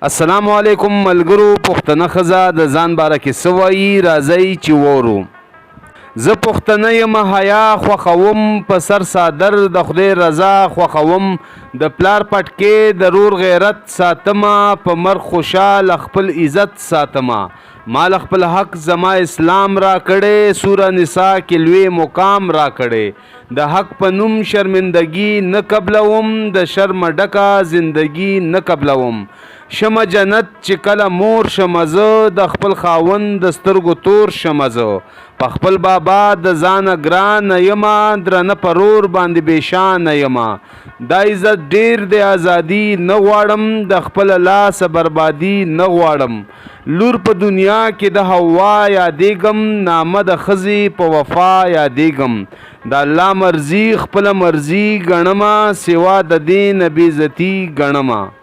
السلام علیکم ملګرو. پښتنه ښځه د ځان باره کې څه وایي راځئ چې وورو. زه پښتنه یم، حیا خوښوم، په سر صادر د خدای رضا خوښوم، د پلار پټکې د رور غیرت ساتمه، په مرګ خوشحال خپل عزت ساتمه. مال خپل حق زما اسلام را کړی، سوره نساء کې لوی مقام را کړی. د حق په نوم شرمندګي نه قبلوم، د شرم ډکه زندگی نه قبلوم. شمه جنت چې کله مور شمه زه، د خپل خاوند د سترګو تور شمه زه. په خپل بابا د ځانه ګرانه یمه، درنه پرور باندې بېشانه یمه. دا عزت ډیر د ازادي نه غواړم، د خپل لاس بربادي نه غواړم. لور په دنیا کې د حوا یادېږم، نامه د ښځې په وفا یادېږم. د الله مرضي خپله مرضي ګڼمه، سوا د دې نه بېعزتي ګڼمه.